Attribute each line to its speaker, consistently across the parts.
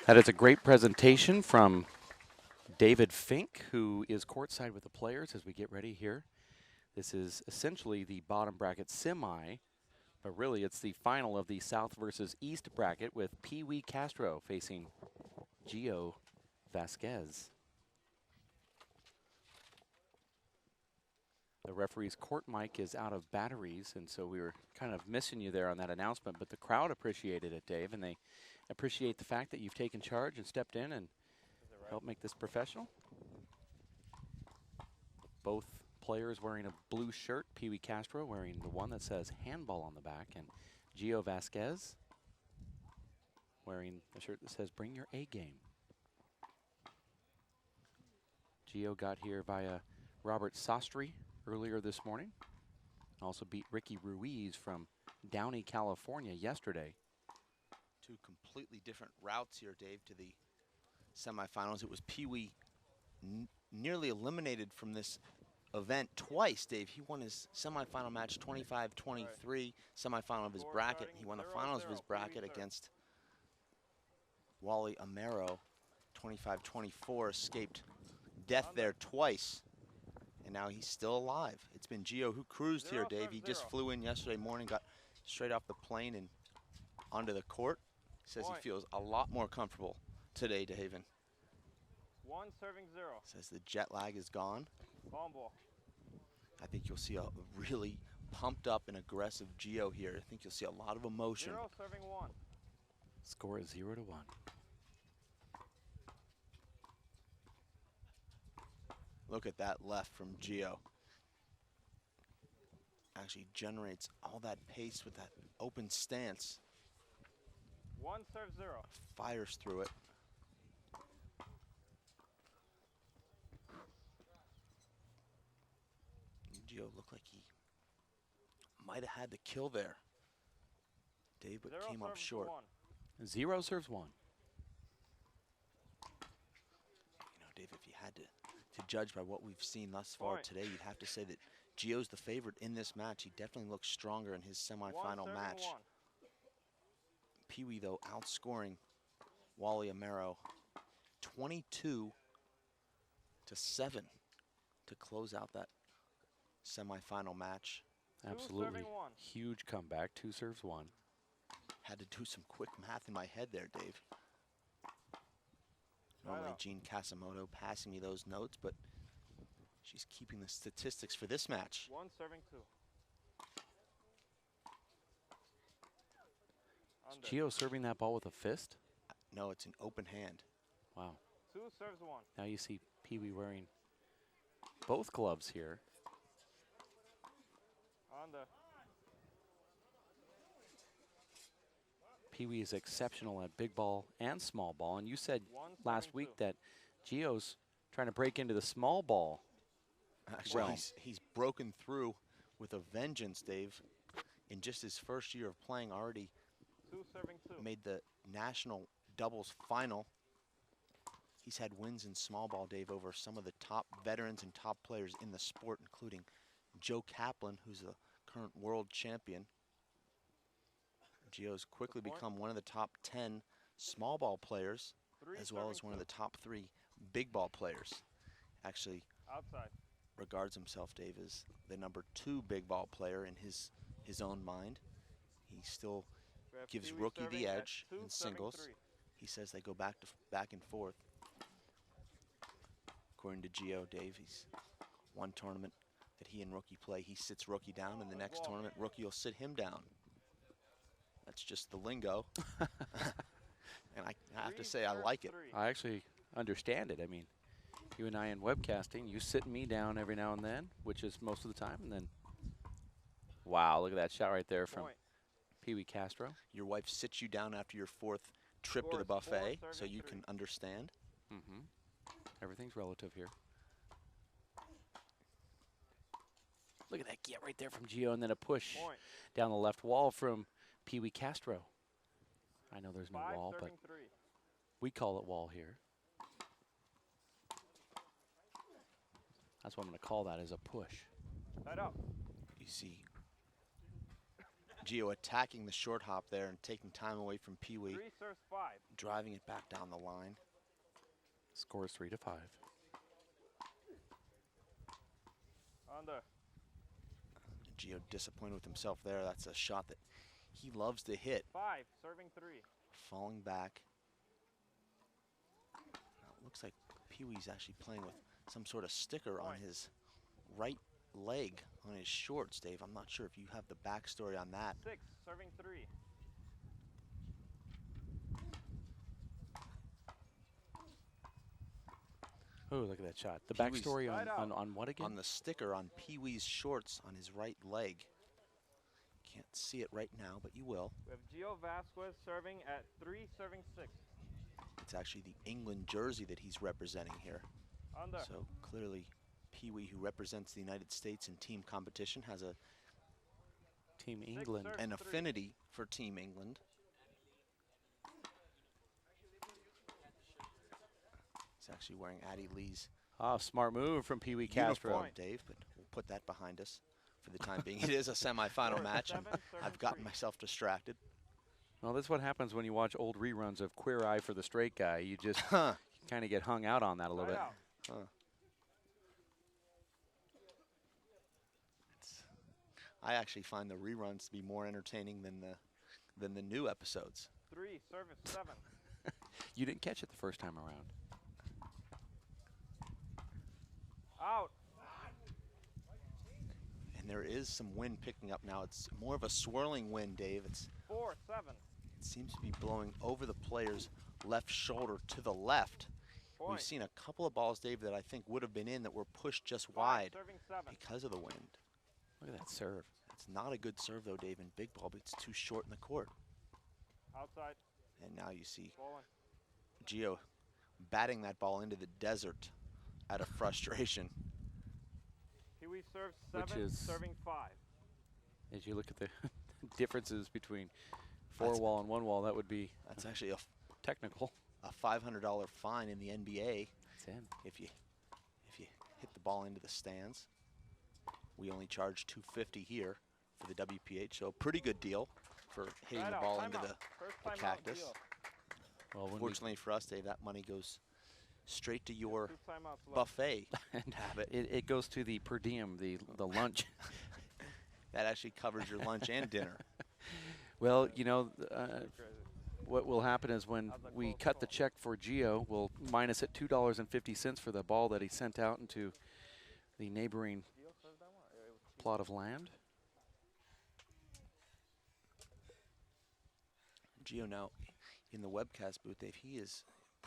Speaker 1: That is a great presentation from David Fink, who is courtside with the players as we get ready here. This is essentially the bottom bracket semi, but really it's the final of the South versus East bracket with Wph Castro facing Gio Vasquez. The referee's court mic is out of batteries, and so we were kind of missing you there on that announcement, but the crowd appreciated it, Dave, and they appreciate the fact that you've taken charge and stepped in and helped make this professional. Both players wearing a blue shirt, Wph Castro wearing the one that says Handball on the back, and Gio Vasquez wearing a shirt that says Bring Your A Game. Gio got here via Robert Sastry earlier this morning. Also beat Ricky Ruiz from Downey, California yesterday.
Speaker 2: Two completely different routes here, Dave, to the semifinals. It was Wph nearly eliminated from this event twice, Dave. He won his semifinal match 25-23, semifinal of his bracket. He won the finals of his bracket against Wally Amaro, 25-24, escaped death there twice, and now he's still alive. It's been Gio who cruised here, Dave. He just flew in yesterday morning, got straight off the plane and onto the court. Says he feels a lot more comfortable today, Daven.
Speaker 3: 1 serving 0.
Speaker 2: Says the jet lag is gone.
Speaker 3: Ball.
Speaker 2: I think you'll see a really pumped up and aggressive Gio here. I think you'll see a lot of emotion.
Speaker 3: 0 serving 1.
Speaker 1: Score is 0-1.
Speaker 2: Look at that left from Gio. Actually generates all that pace with that open stance.
Speaker 3: 1 serve 0.
Speaker 2: Fires through it. Gio looked like he might have had the kill there, Dave, but came up short.
Speaker 1: 0 serves 1.
Speaker 2: You know, Dave, if you had to judge by what we've seen thus far today, you'd have to say that Gio's the favorite in this match. He definitely looks stronger in his semifinal match. Wph, though, outscoring Wally Amaro 22-7 to close out that semifinal match.
Speaker 1: Absolutely huge comeback. 2 serves 1.
Speaker 2: Had to do some quick math in my head there, Dave. Normally Jean Casimoto passing me those notes, but she's keeping the statistics for this match.
Speaker 3: 1 serving 2.
Speaker 1: Is Gio serving that ball with a fist?
Speaker 2: No, it's an open hand.
Speaker 1: Wow.
Speaker 3: 2 serves 1.
Speaker 1: Now you see Wph wearing both gloves here. Wph is exceptional at big ball and small ball, and you said last week that Gio's trying to break into the small ball.
Speaker 2: Actually, he's broken through with a vengeance, Dave. In just his first year of playing, already
Speaker 3: 2 serving 2.
Speaker 2: Made the national doubles final. He's had wins in small ball, Dave, over some of the top veterans and top players in the sport, including Joe Kaplan, who's the current world champion. Gio's quickly become one of the top 10 small ball players, as well as one of the top 3 big ball players. Actually, regards himself, Dave, as the number 2 big ball player in his own mind. He still gives rookie the edge in singles. He says they go back and forth. According to Gio, Dave, he's one tournament that he and rookie play, he sits rookie down, and the next tournament, rookie will sit him down. That's just the lingo. And I have to say, I like it.
Speaker 1: I actually understand it. I mean, you and I in webcasting, you sit me down every now and then, which is most of the time, and then, wow, look at that shot right there from Wph Castro.
Speaker 2: Your wife sits you down after your 4th trip to the buffet, so you can understand.
Speaker 1: Mm-hmm. Everything's relative here. Look at that get right there from Gio, and then a push down the left wall from Wph Castro. I know there's no wall, but we call it wall here. That's what I'm going to call that, is a push.
Speaker 3: Tied up.
Speaker 2: You see Gio attacking the short hop there and taking time away from Pee Wee,
Speaker 3: 3 serves 5.
Speaker 2: driving it back down the line.
Speaker 1: Score is 3-5.
Speaker 3: Under.
Speaker 2: Gio disappointed with himself there. That's a shot that he loves to hit.
Speaker 3: 5 serving 3.
Speaker 2: Falling back. Now it looks like Pee Wee's actually playing with some sort of sticker on his right leg on his shorts, Dave. I'm not sure if you have the backstory on that.
Speaker 3: 6 serving 3.
Speaker 1: Oh, look at that shot. The
Speaker 2: Pee Wee's
Speaker 1: backstory
Speaker 3: right
Speaker 1: on what again?
Speaker 2: On the sticker on Pee Wee's shorts on his right leg. Can't see it right now, but you will.
Speaker 3: We have Gio Vasquez serving at 3 serving 6.
Speaker 2: It's actually the England jersey that he's representing here.
Speaker 3: Under.
Speaker 2: So clearly Pee Wee, who represents the United States in team competition, has
Speaker 1: Team England.
Speaker 3: serves
Speaker 2: an
Speaker 3: 3.
Speaker 2: affinity for Team England. He's actually wearing Addie Lee's
Speaker 1: Oh, smart move from Pee Wee Castro.
Speaker 2: uniform, Dave, but we'll put that behind us for the time being. It is a semifinal
Speaker 3: Score is
Speaker 2: match, and
Speaker 3: 7 serving
Speaker 2: I've gotten
Speaker 3: 3.
Speaker 2: myself distracted.
Speaker 1: Well, that's what happens when you watch old reruns of Queer Eye for the Straight Guy. You just
Speaker 2: Huh.
Speaker 1: kind of get hung out on that a little
Speaker 3: Right
Speaker 1: bit.
Speaker 3: out.
Speaker 2: I actually find the reruns to be more entertaining than the new episodes.
Speaker 3: 3 service 7.
Speaker 1: You didn't catch it the first time around.
Speaker 3: Out.
Speaker 2: And there is some wind picking up now. It's more of a swirling wind, Dave. It
Speaker 3: 4 7.
Speaker 2: seems to be blowing over the player's left shoulder to the left. We've
Speaker 3: Point.
Speaker 2: seen a couple of balls, Dave, that I think would have been in that were pushed just
Speaker 3: 5
Speaker 2: wide
Speaker 3: serving 7.
Speaker 2: because of the wind.
Speaker 1: Look at that serve.
Speaker 2: It's not a good serve, though, Dave, in big ball, but it's too short in the court.
Speaker 3: Outside.
Speaker 2: And now you see
Speaker 3: Bowling.
Speaker 2: Gio batting that ball into the desert out of frustration.
Speaker 3: Pee Wee serves
Speaker 1: Which
Speaker 3: 7
Speaker 1: is-
Speaker 3: serving 5.
Speaker 1: As you look at the differences between four
Speaker 2: That's-
Speaker 1: wall and one wall, that would be
Speaker 2: That's actually
Speaker 1: technical.
Speaker 2: a $500 fine in the NBA
Speaker 1: It's in.
Speaker 2: if you hit the ball into the stands. We only charge $250 here for the WPH, so a pretty good deal for hitting
Speaker 3: Right
Speaker 2: the
Speaker 3: out.
Speaker 2: ball
Speaker 3: Timeout.
Speaker 2: into the
Speaker 3: First time out,
Speaker 2: cactus.
Speaker 3: Gio.
Speaker 1: Well, when we,
Speaker 2: Fortunately for us, Dave, that money goes straight to your
Speaker 3: 2 timeouts left.
Speaker 2: buffet
Speaker 1: and
Speaker 2: habit.
Speaker 1: it goes to the per diem, the lunch.
Speaker 2: That actually covers your lunch and dinner.
Speaker 1: Well, you know,
Speaker 3: Crazy.
Speaker 1: what will happen is when
Speaker 3: How's that
Speaker 1: we
Speaker 3: close
Speaker 1: cut the
Speaker 3: call?
Speaker 1: check for Gio, we'll minus it $2.50 for the ball that he sent out into the neighboring
Speaker 3: Gio serves that one? It was
Speaker 1: plot of land.
Speaker 2: Gio now in the webcast booth, Dave, he is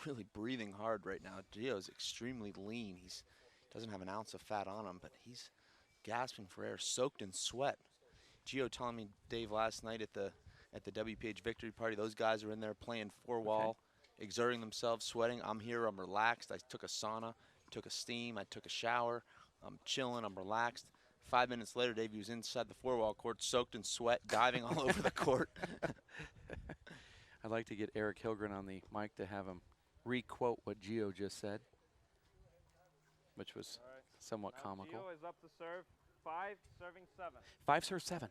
Speaker 2: really breathing hard right now. Gio is extremely lean. He doesn't have an ounce of fat on him, but he's gasping for air, soaked in sweat. Gio telling me, Dave, last night at the WPH victory party, those guys are in there playing four wall, exerting themselves, sweating. I'm here, I'm relaxed. I took a sauna, took a steam, I took a shower. I'm chilling, I'm relaxed. 5 minutes later, Dave, he was inside the four wall court, soaked in sweat, diving all over the court.
Speaker 1: I'd like to get Eric Hilgren on the mic to have him re-quote what Gio just said, which was
Speaker 3: All right.
Speaker 1: somewhat
Speaker 3: Now
Speaker 1: comical.
Speaker 3: Gio is up to serve. 5 serving 7.
Speaker 1: 5 serve 7.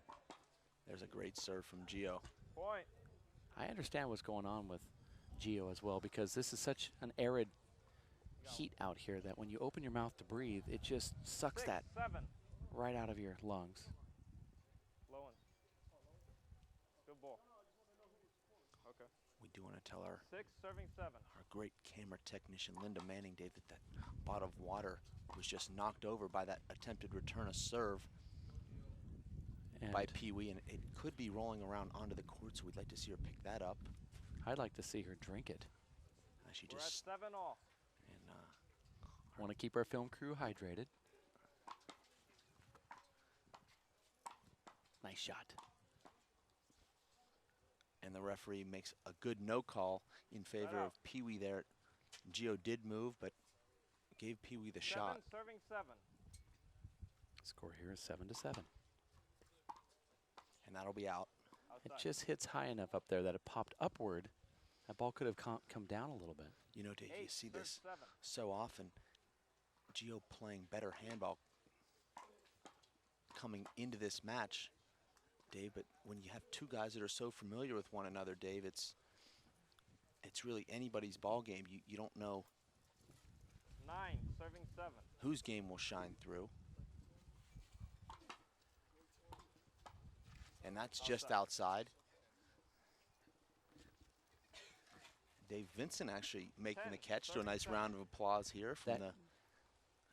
Speaker 2: There's a great serve from Gio.
Speaker 3: Point.
Speaker 1: I understand what's going on with Gio as well, because this is such an arid heat out here that when you open your mouth to breathe, it just sucks
Speaker 3: 6
Speaker 1: that
Speaker 3: 7.
Speaker 1: right out of your lungs.
Speaker 3: Low one. Good ball. Okay.
Speaker 2: We do want to tell our
Speaker 3: 6 serving 7.
Speaker 2: great camera technician, Linda Manning, Dave, that bottle of water was just knocked over by that attempted return of serve
Speaker 1: And
Speaker 2: by Pee Wee, and it could be rolling around onto the court, so we'd like to see her pick that up.
Speaker 1: I'd like to see her drink it.
Speaker 2: She
Speaker 3: We're at
Speaker 2: just
Speaker 3: 7 all.
Speaker 2: and
Speaker 1: Want to keep our film crew hydrated. Nice shot.
Speaker 2: and the referee makes a good no call in favor of Pee Wee there. Gio did move, but gave Pee Wee the
Speaker 3: 7
Speaker 2: shot.
Speaker 3: serving 7.
Speaker 1: Score here is 7-7.
Speaker 2: And that'll be out.
Speaker 1: It
Speaker 3: Outside.
Speaker 1: just hits high enough up there that it popped upward. That ball could have come down a little bit.
Speaker 2: You know, Dave, you
Speaker 3: 8
Speaker 2: see
Speaker 3: serve
Speaker 2: this
Speaker 3: 7.
Speaker 2: so often. Gio playing better handball coming into this match. Dave, but when you have two guys that are so familiar with one another, Dave, it's really anybody's ball game. You don't know
Speaker 3: 9, serving 7.
Speaker 2: whose game will shine through. And that's just outside. Dave Vincent actually making
Speaker 3: 10,
Speaker 2: the catch, so a nice
Speaker 3: 37.
Speaker 2: round of applause here from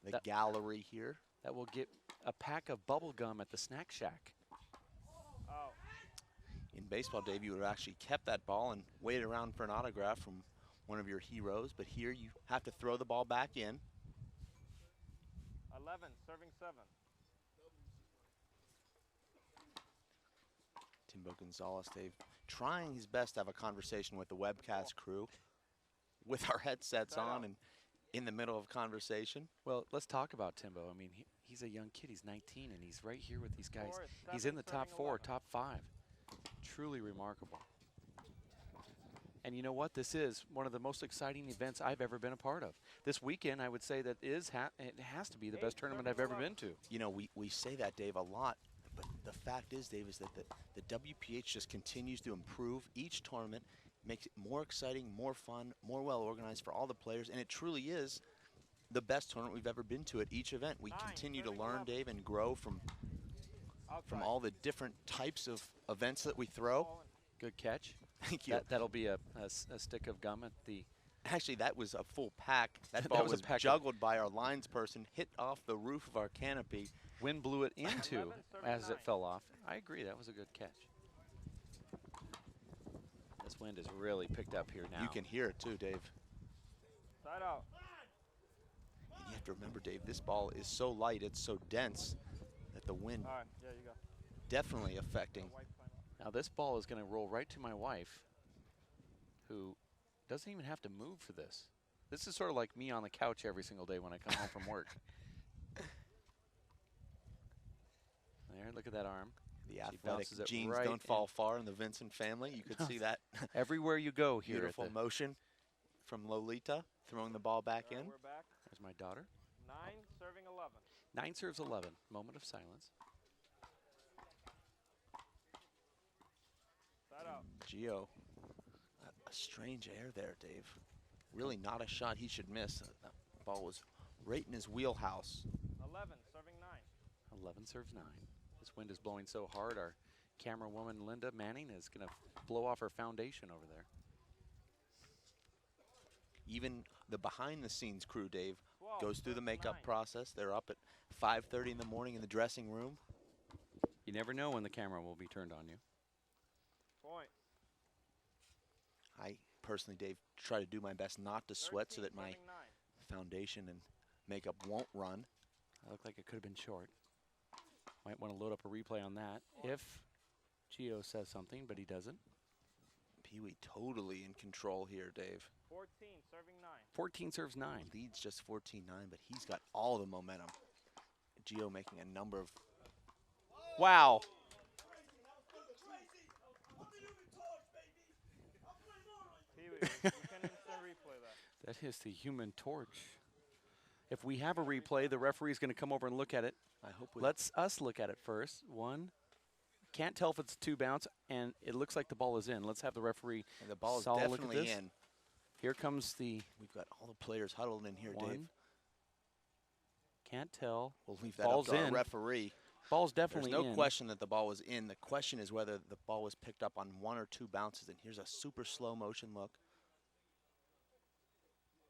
Speaker 2: the
Speaker 1: that-
Speaker 2: gallery here.
Speaker 1: That will get a pack of bubble gum at the snack shack.
Speaker 3: Out.
Speaker 2: In baseball, Dave, you would have actually kept that ball and waited around for an autograph from one of your heroes, but here you have to throw the ball back in.
Speaker 3: 11, serving 7.
Speaker 2: Timbo Gonzalez, Dave, trying his best to have a conversation with the webcast crew with our headsets on and in the middle of conversation.
Speaker 1: Well, let's talk about Timbo. I mean, he's a young kid. He's 19, and he's right here with these guys.
Speaker 3: Score is
Speaker 1: He's
Speaker 3: 7,
Speaker 1: in the top
Speaker 3: serving
Speaker 1: 4,
Speaker 3: 11.
Speaker 1: top 5. Truly remarkable. And you know what? This is one of the most exciting events I've ever been a part of. This weekend, I would say that it has to be the best tournament I've ever been to.
Speaker 2: You know, we say that, Dave, a lot, but the fact is, Dave, is that the WPH just continues to improve each tournament, makes it more exciting, more fun, more well organized for all the players, and it truly is the best tournament we've ever been to at each event. We
Speaker 3: 9,
Speaker 2: continue to
Speaker 3: serving
Speaker 2: learn,
Speaker 3: 11.
Speaker 2: Dave, and grow from
Speaker 3: Outside.
Speaker 2: all the different types of events that we throw.
Speaker 3: Ball in.
Speaker 1: Good catch.
Speaker 2: Thank you.
Speaker 1: That'll be a stick of gum at the.
Speaker 2: Actually, that was a full pack. That
Speaker 1: That
Speaker 2: ball
Speaker 1: was a
Speaker 2: was
Speaker 1: pack of-
Speaker 2: juggled by our lines person, hit off the roof of our canopy.
Speaker 1: Wind blew it into
Speaker 3: 11, serving
Speaker 1: as
Speaker 3: 9.
Speaker 1: it fell off. I agree. That was a good catch. This wind is really picked up here now.
Speaker 2: You can hear it too, Dave.
Speaker 3: Side out.
Speaker 2: And you have to remember, Dave, this ball is so light, it's so dense that the wind
Speaker 3: All right, yeah, you go.
Speaker 2: definitely affecting.
Speaker 3: White final.
Speaker 1: Now this ball is going to roll right to my wife, who doesn't even have to move for this. This is sort of like me on the couch every single day when I come home from work. There, look at that arm.
Speaker 2: The
Speaker 1: bounces
Speaker 2: athletic
Speaker 1: it
Speaker 2: genes
Speaker 1: right
Speaker 2: don't fall
Speaker 1: in.
Speaker 2: far in the Vincent family. You could see that
Speaker 1: Everywhere you go here
Speaker 2: beautiful
Speaker 1: at the,
Speaker 2: motion from Lolita, throwing the ball back
Speaker 3: All right,
Speaker 2: in.
Speaker 3: we're back.
Speaker 1: there's my daughter.
Speaker 3: 9, serving 11.
Speaker 1: 9 serves 11. Moment of silence.
Speaker 3: Side out.
Speaker 2: Gio, a strange air there, Dave. Really not a shot he should miss. That ball was right in his wheelhouse.
Speaker 3: 11, serving 9.
Speaker 1: 11 serves 9. This wind is blowing so hard, our camera woman, Linda Manning, is going to blow off her foundation over there.
Speaker 2: Even the behind-the-scenes crew, Dave,
Speaker 3: 12,
Speaker 2: goes through the
Speaker 3: serving
Speaker 2: makeup
Speaker 3: 9.
Speaker 2: process. They're up at 5:30 in the morning in the dressing room.
Speaker 1: You never know when the camera will be turned on you.
Speaker 3: Point.
Speaker 2: I personally, Dave, try to do my best not to sweat so
Speaker 3: 13,
Speaker 2: that my
Speaker 3: serving 9.
Speaker 2: foundation and makeup won't run.
Speaker 1: That looked like it could have been short. Might want to load up a replay on that if Gio says something, but he doesn't.
Speaker 2: Pee-wee totally in control here, Dave.
Speaker 3: 14, serving 9.
Speaker 1: 14 serves 9.
Speaker 2: Leads just 14-9, but he's got all the momentum. Gio making a number of...
Speaker 1: Wow.
Speaker 3: Pee-wee, you can instant replay that.
Speaker 1: That is the Human Torch. If we have a replay, the referee's going to come over and look at it.
Speaker 2: I hope we...
Speaker 1: Let's us look at it first. One. Can't tell if it's a 2 bounce, and it looks like the ball is in. Let's have the referee.
Speaker 2: And the ball is
Speaker 1: solid look at
Speaker 2: definitely
Speaker 1: this.
Speaker 2: in.
Speaker 1: Here comes the
Speaker 2: We've got all the players huddled in here, Dave.
Speaker 1: 1. Can't tell.
Speaker 2: We'll leave that
Speaker 1: Ball's
Speaker 2: up to our
Speaker 1: in.
Speaker 2: referee.
Speaker 1: Ball's
Speaker 2: There's
Speaker 1: definitely
Speaker 2: no
Speaker 1: in.
Speaker 2: question that the ball was in. The question is whether the ball was picked up on 1 or 2 bounces. And here's a super slow motion look.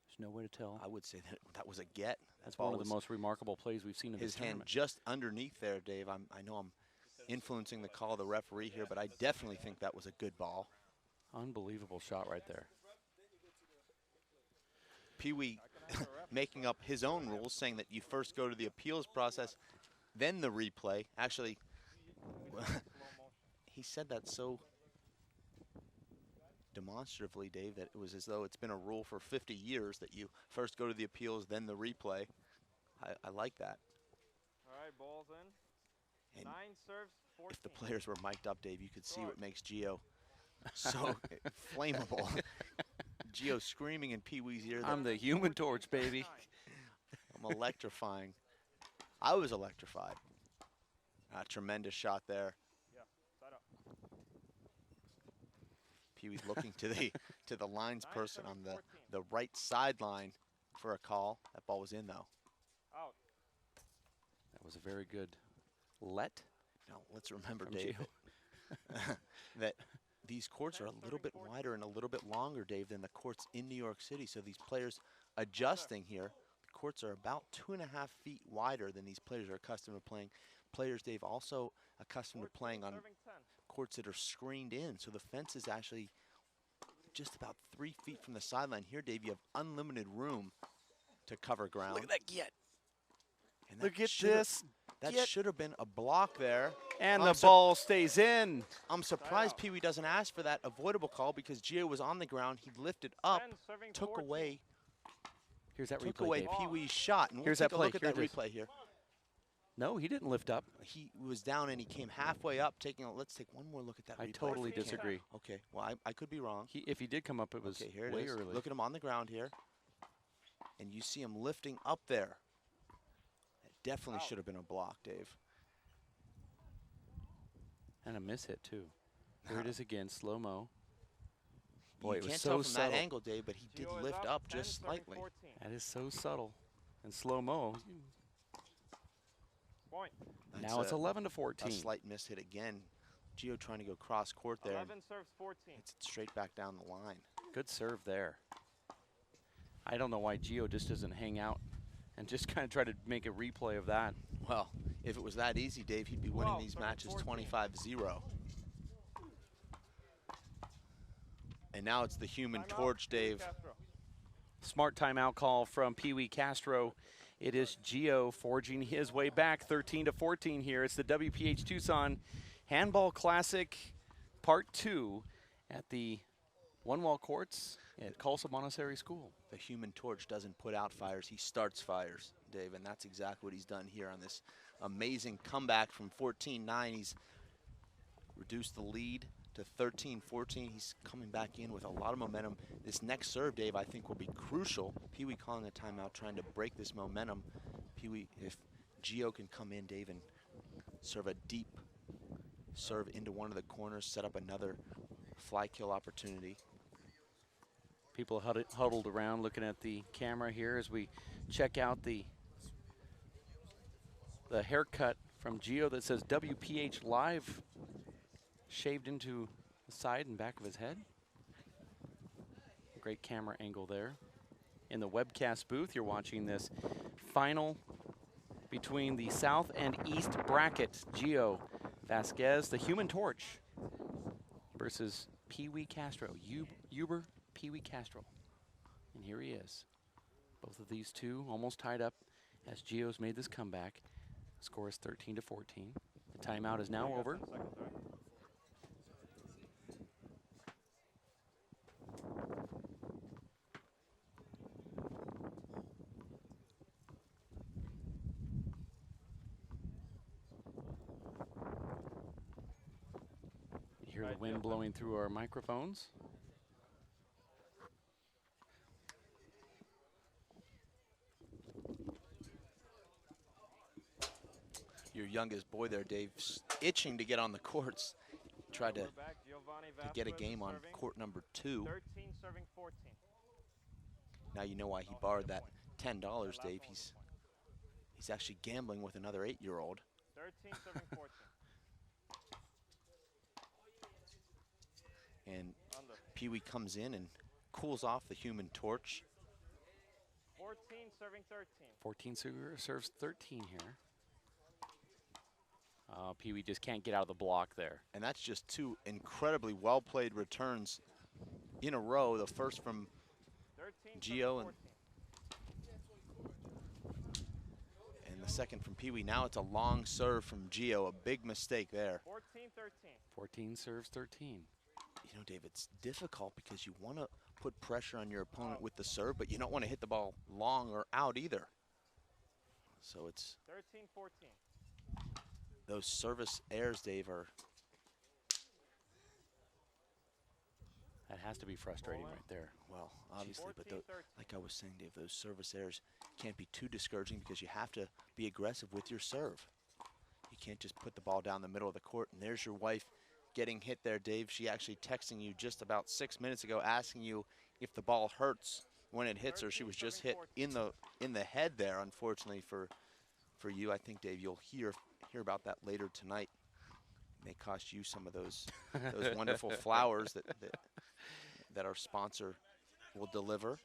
Speaker 1: There's no way to tell.
Speaker 2: I would say that was a get.
Speaker 1: That's
Speaker 2: That ball
Speaker 1: one of
Speaker 2: was
Speaker 1: the most remarkable plays we've seen in
Speaker 2: his
Speaker 1: this
Speaker 2: hand
Speaker 1: tournament.
Speaker 2: just underneath there, Dave. I know I'm influencing the call of the referee here, but I definitely think that was a good ball.
Speaker 1: Unbelievable shot right there.
Speaker 2: Pee-wee making up his own rules, saying that you first go to the appeals process, then the replay. Actually, he said that so demonstratively, Dave, that it was as though it's been a rule for 50 years that you first go to the appeals, then the replay. I like that.
Speaker 3: All right, ball's in.
Speaker 2: And
Speaker 3: 9 serves 14.
Speaker 2: if the players were mic'd up, Dave, you could see what makes Gio so flammable. Gio screaming in Pee-wee's ear that
Speaker 1: I'm the Human Torch, baby.
Speaker 2: I'm electrifying. I was electrified. A tremendous shot there.
Speaker 3: Yeah,
Speaker 2: Pee Wee's looking to the lines person on the right sideline for a call. That ball was in though.
Speaker 3: Out.
Speaker 1: That was a very good let.
Speaker 2: Now let's remember,
Speaker 1: From
Speaker 2: Dave,
Speaker 1: Gio.
Speaker 2: that these courts are a little bit wider and a little bit longer, Dave, than the courts in New York City. So these players adjusting here. The courts are about 2.5 feet wider than these players are accustomed to playing. Players, Dave, also accustomed to playing on courts that are screened in. So the fence is actually just about 3 feet from the sideline. Here, Dave, you have unlimited room to cover ground.
Speaker 1: Look at that get.
Speaker 2: And
Speaker 1: Look at this.
Speaker 2: That
Speaker 1: get.
Speaker 2: should have been a block there.
Speaker 1: And the ball stays in.
Speaker 2: I'm surprised Pee Wee doesn't ask for that avoidable call because Gio was on the ground. He lifted up, took away.
Speaker 1: Here's that
Speaker 2: took
Speaker 1: replay,
Speaker 2: away
Speaker 1: Dave.
Speaker 2: Pee Wee's shot. And
Speaker 1: Here's
Speaker 2: we'll
Speaker 1: that
Speaker 2: take a
Speaker 1: play.
Speaker 2: look at
Speaker 1: Here
Speaker 2: that
Speaker 1: it is.
Speaker 2: replay here.
Speaker 1: No, he didn't lift up.
Speaker 2: He was down and he came halfway up, taking a, let's take one more look at that
Speaker 1: I
Speaker 2: replay.
Speaker 1: totally
Speaker 2: if we can.
Speaker 1: disagree.
Speaker 2: Okay, well, I could be wrong.
Speaker 1: If he did come up, it was
Speaker 2: Okay, here it
Speaker 1: way
Speaker 2: is.
Speaker 1: early.
Speaker 2: Look at him on the ground here. And you see him lifting up there. It definitely should have been a block, Dave.
Speaker 1: And a miss hit, too. Here it is again, slow-mo. Boy,
Speaker 2: You
Speaker 1: it was
Speaker 2: can't
Speaker 1: so
Speaker 2: tell from
Speaker 1: subtle.
Speaker 2: that angle, Dave, but he did
Speaker 3: Gio is
Speaker 2: lift up
Speaker 3: 10,
Speaker 2: just
Speaker 3: serving
Speaker 2: slightly.
Speaker 3: 14.
Speaker 1: That is so subtle. And slow-mo.
Speaker 3: Point.
Speaker 2: That's
Speaker 1: Now it's 11 to
Speaker 2: a
Speaker 1: 14.
Speaker 2: slight miss hit again. Gio trying to go cross court there.
Speaker 3: 11 serves 14.
Speaker 2: It's straight back down the line.
Speaker 1: Good serve there. I don't know why Gio just doesn't hang out and just kind of try to make a replay of that.
Speaker 2: Well, if it was that easy, Dave, he'd be winning
Speaker 3: Wow,
Speaker 2: these
Speaker 3: serving
Speaker 2: matches
Speaker 3: 14.
Speaker 2: 25-0. And now it's the human
Speaker 3: Timeout,
Speaker 2: torch, Dave.
Speaker 3: Castro.
Speaker 1: Smart timeout call from Pee Wee Castro. It is Gio forging his way back 13 to 14 here. It's the Wph Tucson Handball Classic Part 2 at the one-wall courts at Colsa Montessori School.
Speaker 2: The human torch doesn't put out fires, he starts fires, Dave, and that's exactly what he's done here on this amazing comeback from 14-9. He's reduced the lead to 13-14. He's coming back in with a lot of momentum. This next serve, Dave, I think will be crucial. Pee Wee calling a timeout, trying to break this momentum. Pee Wee, if Gio can come in, Dave, and serve a deep serve into one of the corners, set up another fly kill opportunity.
Speaker 1: People huddled around looking at the camera here as we check out the haircut from Gio that says WPH Live shaved into the side and back of his head. Great camera angle there. In the webcast booth, you're watching this final between the south and east bracket. Gio Vasquez, the human torch, versus Pee Wee Castro. Uber Pee Wee Castro. And here he is. Both of these two almost tied up as Gio's made this comeback. Score is 13 to 14. The timeout is now over. You hear the wind blowing through our microphones.
Speaker 2: Your youngest boy there, Dave, itching to get on the courts. Tried to get a game on court number 2.
Speaker 3: 13 serving 14.
Speaker 2: Now you know why he borrowed that $10, Dave. He's actually gambling with another 8-year-old.
Speaker 3: 13 serving 14.
Speaker 2: And Pee Wee comes in and cools off the human torch.
Speaker 3: 14 serving 13.
Speaker 1: 14 serves 13 here. Pee Wee just can't get out of the block there.
Speaker 2: And that's just 2 incredibly well-played returns in a row. The first from
Speaker 3: 13
Speaker 2: Gio and the second from Pee Wee. Now it's a long serve from Gio, a big mistake there.
Speaker 3: 14 13.
Speaker 1: 14 serves 13.
Speaker 2: You know, Dave, it's difficult because you want to put pressure on your opponent with the serve, but you don't want to hit the ball long or out either. So it's
Speaker 3: 13 14.
Speaker 2: those service errors, Dave, are
Speaker 1: That has to be frustrating right there.
Speaker 2: well, obviously, but
Speaker 3: 14-13.
Speaker 2: like I was saying, Dave, those service errors can't be too discouraging because you have to be aggressive with your serve. You can't just put the ball down the middle of the court and there's your wife getting hit there, Dave. She actually texting you just about 6 minutes ago, asking you if the ball hurts when it hits her. She was just hit in the head there, unfortunately for you. I think, Dave, you'll hear about that later tonight. May cost you some of those wonderful flowers that our sponsor will deliver.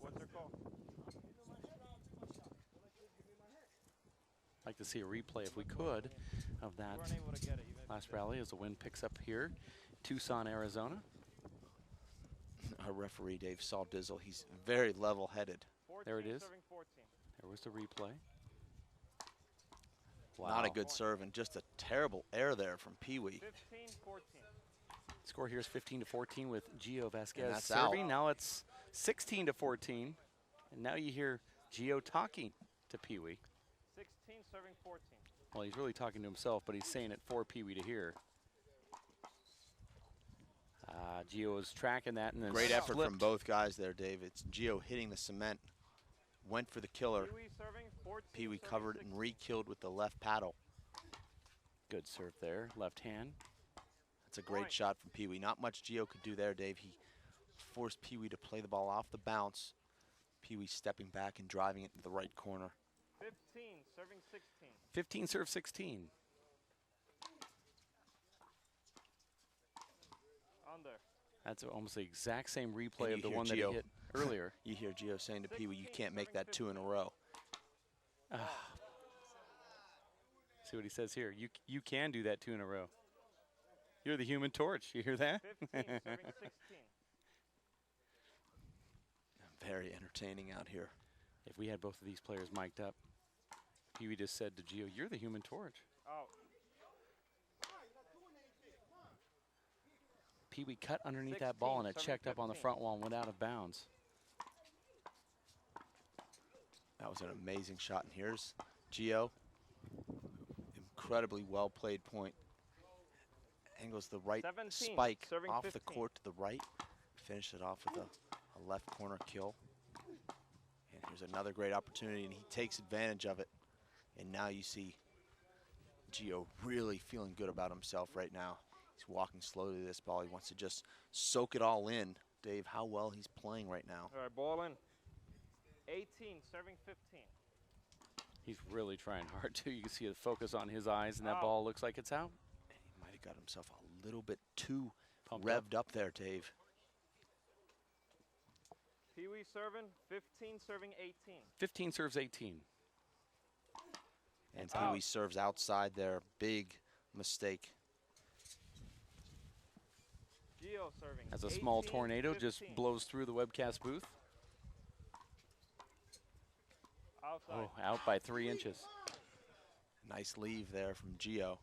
Speaker 3: What's her call?
Speaker 1: Like to see a replay, if we could, of that
Speaker 3: Weren't able to get it, even
Speaker 1: last rally as the wind picks up here. Tucson, Arizona.
Speaker 2: Our referee, Dave, saw Dizzle. He's very level-headed.
Speaker 1: There it is.
Speaker 3: Serving 14.
Speaker 1: There was the replay. Wow.
Speaker 2: Not a good serve, and just a terrible error there from Pee-wee.
Speaker 3: 15-14.
Speaker 1: Score here is 15-14 with Gio Vasquez
Speaker 2: that's
Speaker 1: serving.
Speaker 2: out.
Speaker 1: Now it's 16-14, and now you hear Gio talking to Pee-wee.
Speaker 3: 16 serving 14.
Speaker 1: Well, he's really talking to himself, but he's saying it for Pee-wee to hear. Gio is tracking that and then
Speaker 2: Great effort
Speaker 1: slipped.
Speaker 2: from both guys there, Dave. It's Gio hitting the cement, went for the killer.
Speaker 3: Pee-wee serving 14.
Speaker 2: Pee-wee
Speaker 3: serving
Speaker 2: covered
Speaker 3: 16.
Speaker 2: and re-killed with the left paddle.
Speaker 1: Good serve there, left hand.
Speaker 2: That's a great
Speaker 3: Point.
Speaker 2: shot from Pee-wee. Not much Gio could do there, Dave. He forced Pee-wee to play the ball off the bounce. Pee-wee stepping back and driving it into the right corner.
Speaker 3: 15 serving 16.
Speaker 1: 15 serve 16.
Speaker 3: Under.
Speaker 1: That's almost the exact same replay
Speaker 2: And
Speaker 1: of
Speaker 2: you
Speaker 1: the
Speaker 2: hear
Speaker 1: one that he
Speaker 2: Gio.
Speaker 1: hit earlier.
Speaker 2: You hear Gio saying to Pee-wee, you
Speaker 3: 16
Speaker 2: can't make
Speaker 3: serving
Speaker 2: that 2 in a row.
Speaker 1: See what he says here. You can do that 2 in a row. You're the Human Torch. You hear that?
Speaker 3: 15 serving 16.
Speaker 2: Very entertaining out here.
Speaker 1: If we had both of these players mic'd up, Pee-wee just said to Gio, "You're the Human Torch."
Speaker 3: Out.
Speaker 1: Pee-wee cut underneath that ball and it
Speaker 3: 16,
Speaker 1: checked up on the
Speaker 3: 15.
Speaker 1: front wall and went out of bounds.
Speaker 2: That was an amazing shot. And here's Gio. Incredibly well played point. Angles the right
Speaker 3: 17,
Speaker 2: spike
Speaker 3: serving
Speaker 2: off the
Speaker 3: 15.
Speaker 2: court to the right. Finish it off with a left corner kill. And here's another great opportunity, and he takes advantage of it. And now you see Gio really feeling good about himself right now. He's walking slowly to this ball. He wants to just soak it all in. Dave, how well he's playing right now.
Speaker 3: All right, ball in. 18 serving 15.
Speaker 1: He's really trying hard too. You can see the focus on his eyes, and that
Speaker 3: Out.
Speaker 1: ball looks like it's out.
Speaker 2: He might have got himself a little bit too
Speaker 1: Pumped
Speaker 2: revved up there, Dave.
Speaker 3: Pee-wee serving 15 serving 18.
Speaker 1: 15 serves 18.
Speaker 2: And
Speaker 3: It's out.
Speaker 2: Pee-wee serves outside there. Big mistake.
Speaker 3: Gio serving.
Speaker 1: As a small
Speaker 3: 18,
Speaker 1: tornado just
Speaker 3: 15.
Speaker 1: blows through the webcast booth.
Speaker 3: Outside.
Speaker 1: Oh, out by 3 inches.
Speaker 2: Nice leave there from Gio.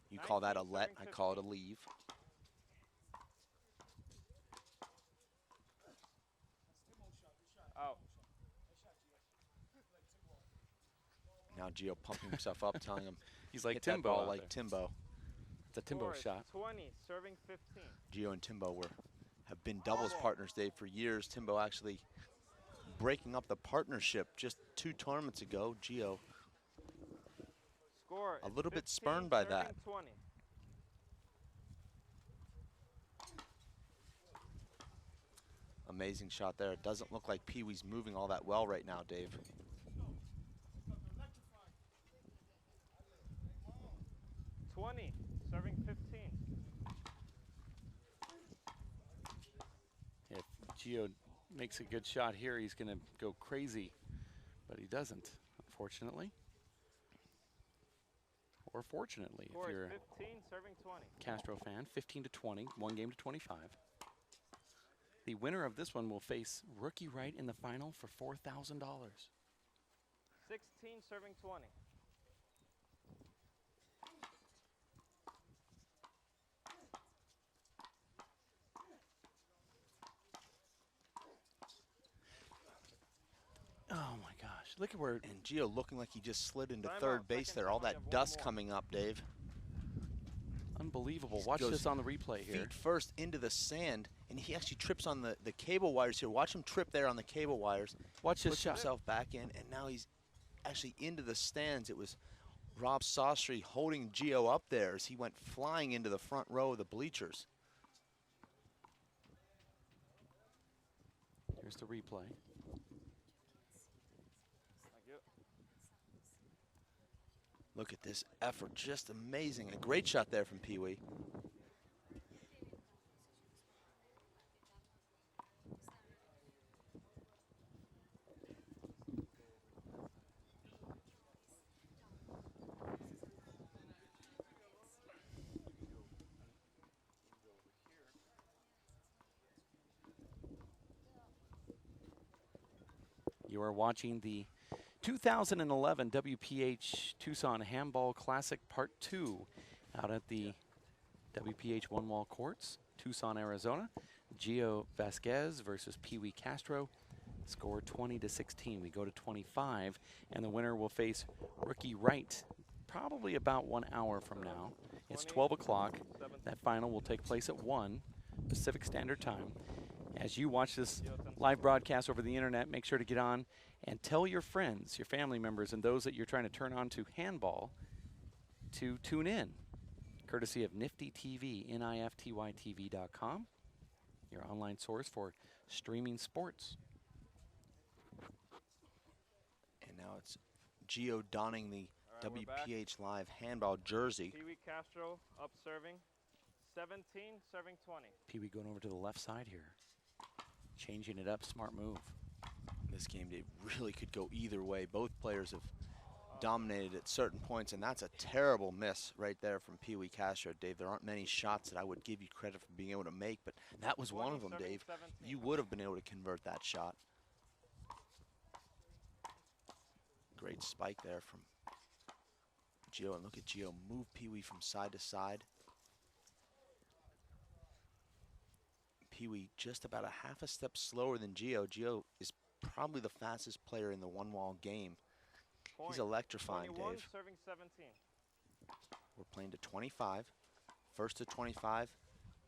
Speaker 2: You call that a
Speaker 3: 19
Speaker 2: let,
Speaker 3: serving
Speaker 2: I call it a leave.
Speaker 3: Out.
Speaker 2: Now Gio pumping himself up, telling him
Speaker 1: He's like
Speaker 2: hit that
Speaker 1: Timbo
Speaker 2: ball
Speaker 1: out
Speaker 2: like
Speaker 1: there.
Speaker 2: Timbo.
Speaker 1: It's a Timbo
Speaker 3: Score is
Speaker 1: shot.
Speaker 3: 20 serving 15.
Speaker 2: Gio and Timbo have been doubles partners, Dave, for years. Timbo actually breaking up the partnership just 2 tournaments ago. Gio
Speaker 3: Score
Speaker 2: a
Speaker 3: is
Speaker 2: little bit
Speaker 3: 15
Speaker 2: spurned by
Speaker 3: serving
Speaker 2: that.
Speaker 3: 20.
Speaker 2: Amazing shot there. It doesn't look like Pee-wee's moving all that well right now, Dave.
Speaker 3: Serving 15.
Speaker 1: If Gio makes a good shot here, he's going to go crazy, but he doesn't, unfortunately. Or fortunately,
Speaker 3: Score
Speaker 1: if
Speaker 3: is
Speaker 1: you're
Speaker 3: 15 serving 20.
Speaker 1: a Castro fan. 15-20, 1 game to 25. The winner of this one will face Rookie Wright in the final for $4,000.
Speaker 3: 16 serving 20.
Speaker 1: Oh my gosh, look at where
Speaker 2: And Gio looking like he just slid into
Speaker 3: Timeout,
Speaker 2: third base
Speaker 3: second
Speaker 2: there. All
Speaker 3: time, you
Speaker 2: that
Speaker 3: have one
Speaker 2: dust
Speaker 3: more.
Speaker 2: coming up, Dave.
Speaker 1: unbelievable.
Speaker 2: He
Speaker 1: Watch
Speaker 2: goes
Speaker 1: this on the replay here.
Speaker 2: Feet first into the sand, and he actually trips on the cable wires here. Watch him trip there on the cable wires.
Speaker 1: Watch this
Speaker 2: Puts
Speaker 1: shot.
Speaker 2: himself back in, and now he's actually into the stands. It was Rob Sastry holding Gio up there as he went flying into the front row of the bleachers.
Speaker 1: Here's the replay.
Speaker 3: Thank you.
Speaker 2: Look at this effort, just amazing. A great shot there from Pee Wee.
Speaker 1: You are watching the 2011 Wph Tucson Handball Classic Part 2 out at the Wph One Wall Courts, Tucson, Arizona. Gio Vasquez versus Pee Wee Castro. Score 20-16. We go to 25, and the winner will face Rookie Wright probably about 1 hour from now. It's 12 o'clock. That final will take place at 1 Pacific Standard Time. As you watch this live broadcast over the internet, make sure to get on and tell your friends, your family members, and those that you're trying to turn on to Handball to tune in, courtesy of Nifty TV, NIFTYTV.com, your online source for streaming sports.
Speaker 2: And now it's Gio donning the WPH Live handball jersey.
Speaker 3: Pee Wee Castro up serving. 17, serving 20.
Speaker 1: Pee Wee going over to the left side here. Changing it up, smart move.
Speaker 2: This game, Dave, really could go either way. Both players have dominated at certain points, and that's a terrible miss right there from Pee Wee Castro, Dave. There aren't many shots that I would give you credit for being able to make, but that was one of them, Dave.
Speaker 3: 17.
Speaker 2: You would have been able to convert that shot. Great spike there from Gio, and look at Gio move Pee Wee from side to side. Pee Wee just about a half a step slower than Gio. Gio is probably the fastest player in the one-wall game. He's electrifying,
Speaker 3: 21,
Speaker 2: Dave.
Speaker 3: serving 17.
Speaker 2: We're playing to 25. First to 25.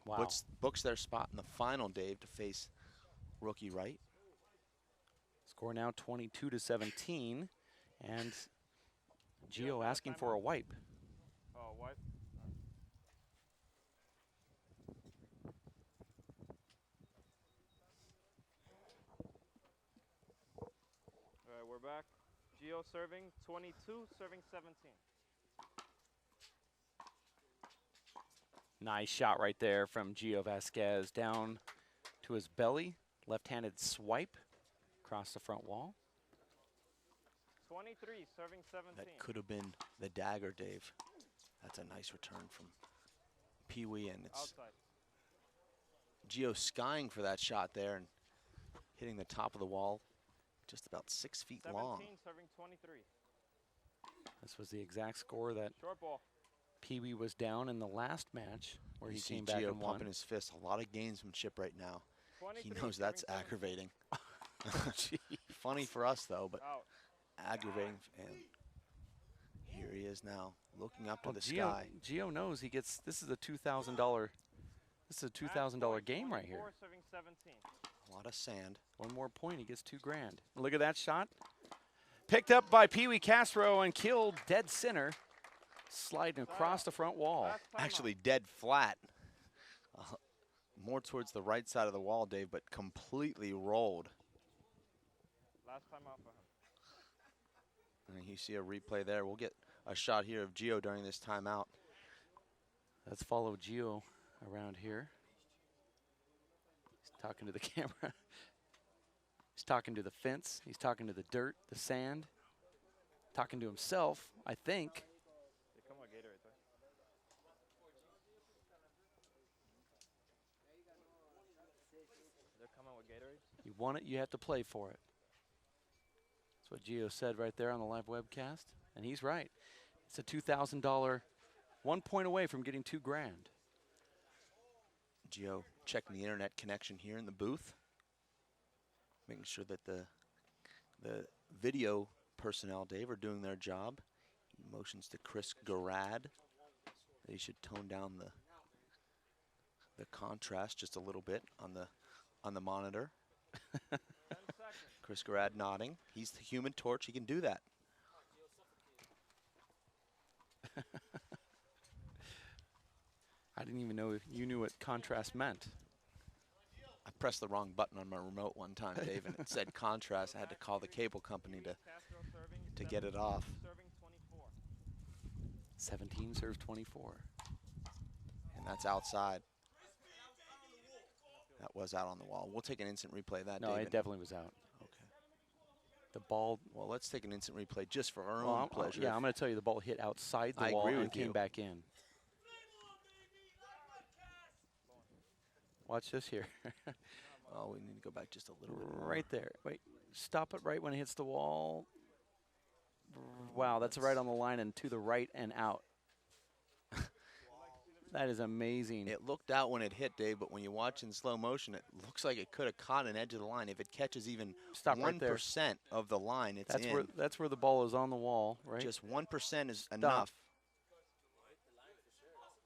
Speaker 1: Wow.
Speaker 2: Books their spot in the final, Dave, to face Rookie Wright.
Speaker 1: Score now 22-17, and Gio asking for a wipe.
Speaker 3: Oh, wipe. All right, we're back. Gio serving 22, serving 17.
Speaker 1: Nice shot right there from Gio Vasquez down to his belly. Left-handed swipe across the front wall.
Speaker 3: 23, serving 17.
Speaker 2: That could have been the dagger, Dave. That's a nice return from Pee Wee, and it's
Speaker 3: Outside.
Speaker 2: Gio skying for that shot there and hitting the top of the wall, just about 6 feet
Speaker 3: 17,
Speaker 2: long.
Speaker 3: serving 23.
Speaker 1: This was the exact score that
Speaker 3: Short ball.
Speaker 1: Pee Wee was down in the last match where
Speaker 2: You
Speaker 1: he
Speaker 2: see
Speaker 1: came back
Speaker 2: Gio
Speaker 1: and won.
Speaker 2: pumping his fist. A lot of gamesmanship right now. He
Speaker 3: 23,
Speaker 2: knows that's
Speaker 3: serving 17.
Speaker 2: aggravating.
Speaker 1: Gee.
Speaker 2: Funny for us, though, but
Speaker 3: Out.
Speaker 2: aggravating. And here he is now, looking up to
Speaker 1: Well,
Speaker 2: the
Speaker 1: Gio,
Speaker 2: sky.
Speaker 1: Gio knows he gets, this is a $2,000, this is a $2,000 game right here.
Speaker 3: 24, serving 17.
Speaker 2: A lot of sand.
Speaker 1: One more point, he gets $2 grand. Look at that shot. Picked up by Pee Wee Castro and killed dead center, sliding across the front wall.
Speaker 3: Last time
Speaker 2: Actually dead flat. More towards the right side of the wall, Dave, but completely rolled.
Speaker 3: out. Last time out for him.
Speaker 2: And you see a replay there. We'll get a shot here of Gio during this timeout.
Speaker 1: Let's follow Gio around here. He's talking to the camera. He's talking to the fence. He's talking to the dirt, the sand. Talking to himself, I think.
Speaker 3: They come with Gatorade, right? They're coming with Gatorade.
Speaker 1: You want it, you have to play for it. That's what Gio said right there on the live webcast. And he's right. It's a $2,000, 1 point away from getting $2 grand.
Speaker 2: Gio checking the internet connection here in the booth, making sure that the video personnel, Dave, are doing their job. He motions to Chris Garad. They should tone down the contrast just a little bit on the monitor.
Speaker 3: 10 seconds.
Speaker 2: Chris Garad nodding. He's the Human Torch. He can do that.
Speaker 1: I didn't even know if you knew what contrast meant.
Speaker 2: I pressed the wrong button on my remote one time, Dave, and it said contrast. I had to call the cable company
Speaker 3: Castro serving
Speaker 2: to get it off.
Speaker 3: Serving 24.
Speaker 1: 17 serves 24.
Speaker 2: And that's outside. That was out on the wall. We'll take an instant replay of that,
Speaker 1: No,
Speaker 2: David.
Speaker 1: it definitely was out.
Speaker 2: Okay.
Speaker 1: The ball.
Speaker 2: Well, let's take an instant replay just for our
Speaker 1: Well,
Speaker 2: own pleasure.
Speaker 1: yeah, I'm going to tell you the ball hit outside the
Speaker 2: I
Speaker 1: wall
Speaker 2: agree
Speaker 1: and
Speaker 2: with
Speaker 1: came
Speaker 2: you.
Speaker 1: back in. Watch this here.
Speaker 2: Oh, we need to go back just a little bit more.
Speaker 1: Right there. Wait, stop it right when it hits the wall. Wow, that's right on the line and to the right and out. That is amazing.
Speaker 2: It looked out when it hit, Dave, but when you watch in slow motion, it looks like it could have caught an edge of the line. If it catches even
Speaker 1: Stop right there.
Speaker 2: 1% of the line, it's
Speaker 1: That's
Speaker 2: in.
Speaker 1: that's where the ball is on the wall, right?
Speaker 2: Just 1% is enough.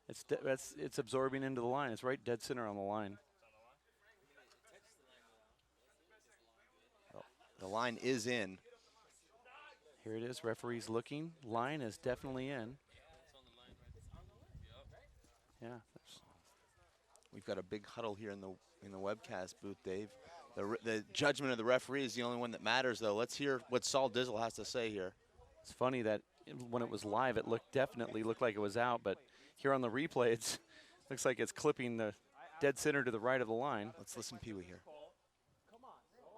Speaker 1: It's absorbing into the line. It's right dead center on the line.
Speaker 2: The line is in.
Speaker 1: Here it is. Referee's looking. Line is definitely in. Yeah.
Speaker 2: We've got a big huddle here in the webcast booth, Dave. The judgment of the referee is the only one that matters, though. Let's hear what Saul Dizzle has to say here.
Speaker 1: It's funny that when it was live, it definitely looked like it was out, but here on the replay, it looks like it's clipping the dead center to the right of the line.
Speaker 2: Let's listen Pee Wee here.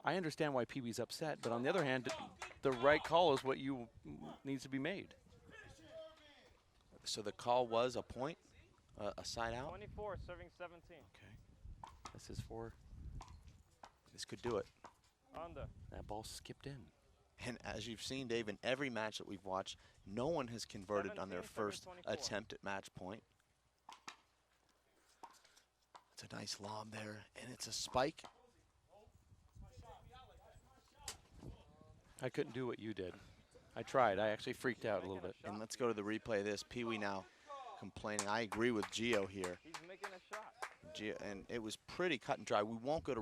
Speaker 1: I understand why Pee Wee's upset, but on the other hand, the right call is what needs to be made.
Speaker 2: So the call was a point, a side out.
Speaker 3: 24 serving 17.
Speaker 1: Okay. This is for.
Speaker 2: This could do it.
Speaker 3: Under.
Speaker 1: That ball skipped in.
Speaker 2: And as you've seen, Dave, in every match that we've watched, no one has converted on their
Speaker 3: 17,
Speaker 2: first
Speaker 3: 24.
Speaker 2: attempt at match point. It's a nice lob there, and it's a spike.
Speaker 1: I couldn't do what you did. I tried. I actually freaked out a little bit.
Speaker 2: And let's go to the replay of this. Pee Wee now complaining. I agree with Gio here.
Speaker 3: He's making a shot.
Speaker 2: And it was pretty cut and dry. We won't go to